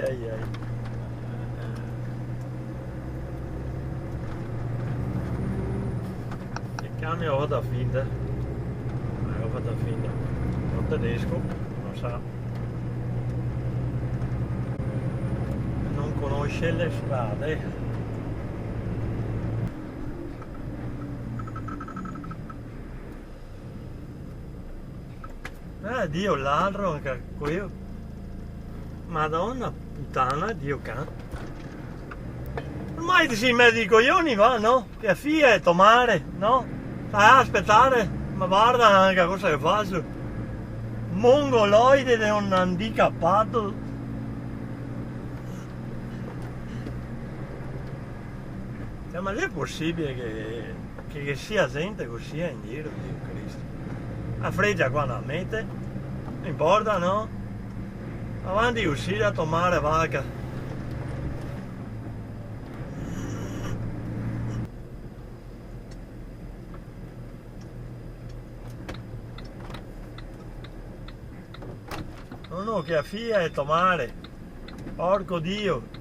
ai ai ai. Il camion ho da finta. Ho fatto finta. Non tedesco, non sa. Non conosce le strade. Dio ladro anche qui. Madonna puttana, Dio can. Ormai ti si in mezzo ai coglioni va, no? Che a Fiat, mare, no? Stai a aspettare, ma guarda anche cosa che faccio. Mongoloide di un handicappato. Cioè, ma è possibile che sia gente così in giro, Dio Cristo? La freggia qua non mette, non importa, no? Avanti di uscire a tomare vacca. Uno che affia e tomare. Porco Dio.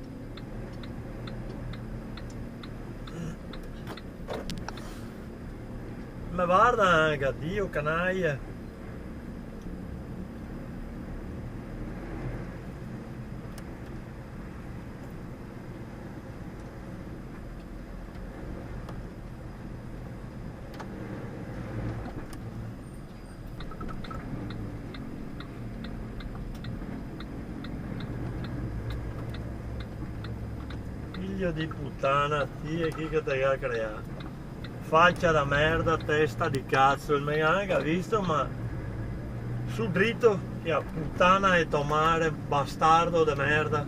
Ma guarda anche, Dio canaglia. Figlio di puttana, ti e chi che te ha creato? Faccia da merda, testa di cazzo, il mega ha visto, ma su dritto, che a puttana e tomare, bastardo de merda.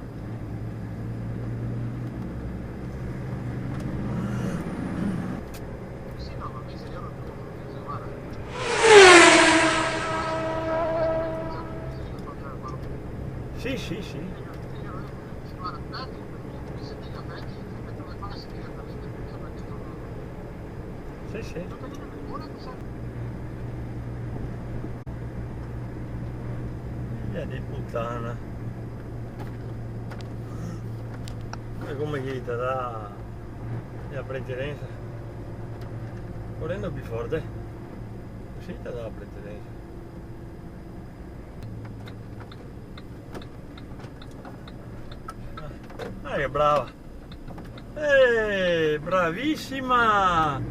Sì, sì, sì. Sì, sì. Figlia di puttana. E come gli ti dà la precedenza? Correndo più forte? Sì, ti dà la precedenza. Ah, che brava! Bravissima!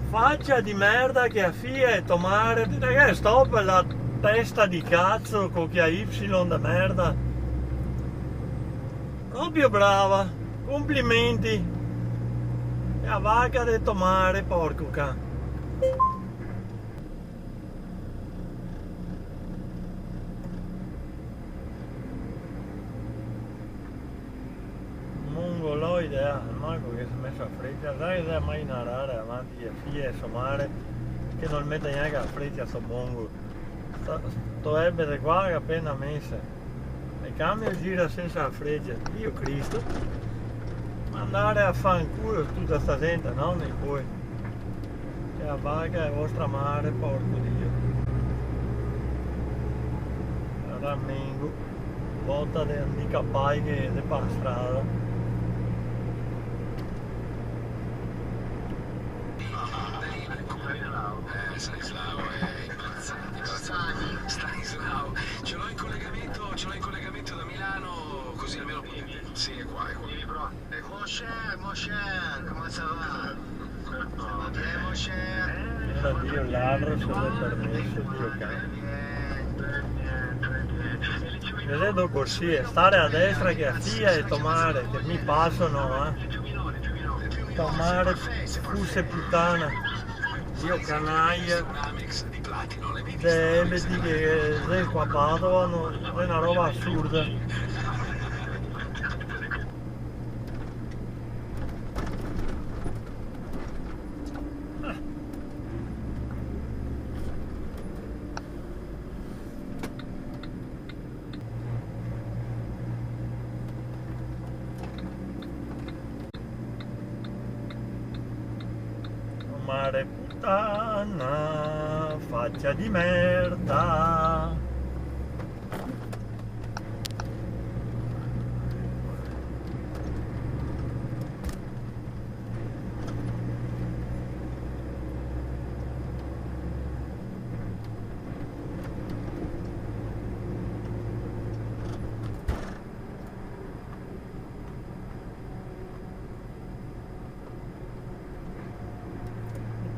Faccia di merda che affia e tomare. Che stop la testa di cazzo con che Y da merda. Proprio brava. Complimenti. E a vacca de tomare, porco can. Mongoloide, il mago che si è messo a freccia, dai da mai narrare avanti e figlie e somare che non mette neanche a freccia sto mongo. Sto ebbe qua che appena messa. E cambio gira senza freccia, Dio Cristo. Andare a fanculo tutta sta gente, no? Nei poi. Che la vacca è vostra mare, porco Dio. Rammengo, botta di handicappai che è per la strada. Stanislao è imbarazzante. Stanislao, ce l'ho in collegamento da Milano, così almeno potete. Sì, è qua, è qua. Et mon cher, comment ça va? Ça va bien, mon cher? Era Dio ladro, se l'è permesso, Dio cane. Vedo così, stare a destra che affia e tomare, che mi passano, Tomare, fusse puttana. Dio canaglia. Vedi che sei qua a Padova, è una roba assurda. Mare puttana, faccia di merda.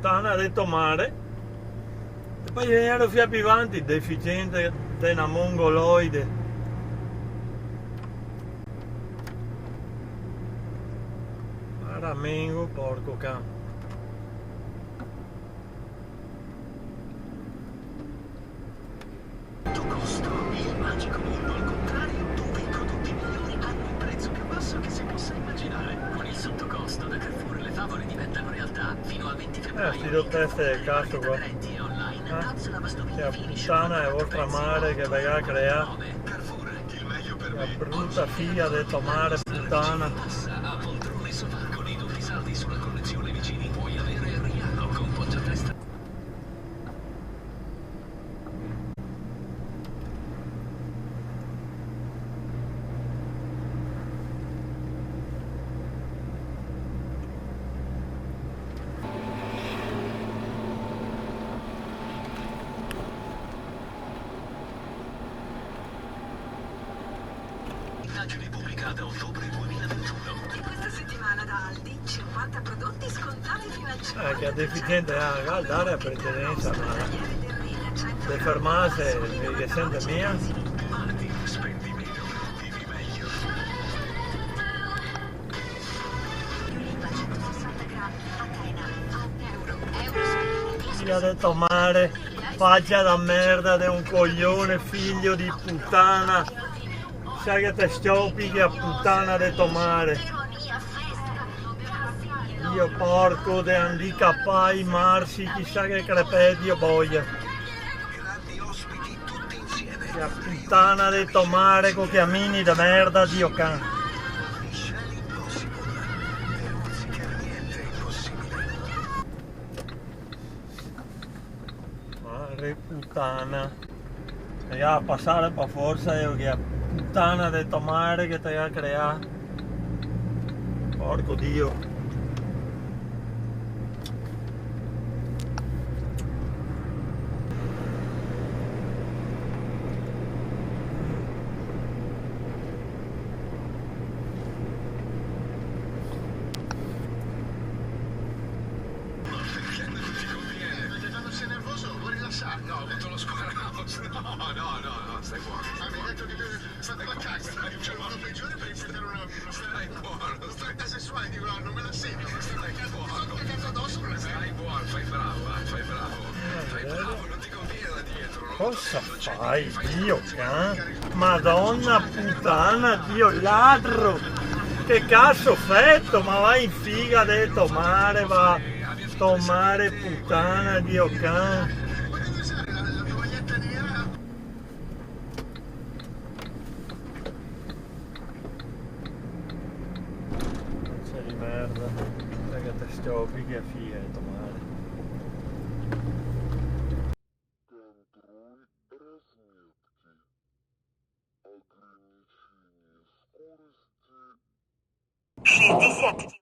puttana de tomare. E poi ero più avanti, deficiente di una mongoloide. Ramengo, porco cane. Costo, il magico mondo al contrario, dove i prodotti migliori hanno il prezzo più basso che si possa immaginare. Con il sottocosto da Carrefour le favole diventano realtà. Fino al 20 febbraio. Sti do teste del cazzo qua. Che puttana è vostra madre che venga a creare. La brutta figlia di tomare puttana. Passa a poltrone sofà con i doppi saldi sulla collezione vicini. Puoi avere il regalo con poggiatesta. Indagine pubblicata a ottobre 2021. E questa settimana da Aldi 50 prodotti scontati fino al 50%. Che è deficiente a dare precedenza, ma le farmacie che sente mia. Aldi, spendi meno, vivi meglio. Oliva 160 grammi a Catena a €1. Figlia di tomare, faccia da merda di un coglione, figlio di puttana. Sai che te stiopi che a puttana di tomare. Io porco de handicappai, marsi, chissà che crepeti io boia. Grandi ospiti tutti insieme. Che a puttana di tomare con chiamini di merda, Dio can. Mission Impossible. E non si chiama niente impossibile. Madre puttana. Te va a passare per forza io che a puttana di tomare che te va a creare. Porco Dio. Sei nervoso? Vuoi rilassarti? No, ho avuto lo squaramo. No, stai buono. Ah, mi hai detto di stare la cazzo. C'è il modo peggiore per infettare una Stai buono, stretta sessuale, dico, non me la sento. stai buono. Che cazzo addosso non è vero. Stai buono, fai bravo, fai bravo. Fai bravo, non ti conviene da dietro. Cosa fai, Dio can? Madonna puttana, Dio ladro! Che cazzo fetto? Ma vai in figa de tomare, va! Tomare puttana, Dio can! Potete usare la tovaglietta nera? Sei di merda. Sai che te stiopi che figa di tomare. Шестьдесят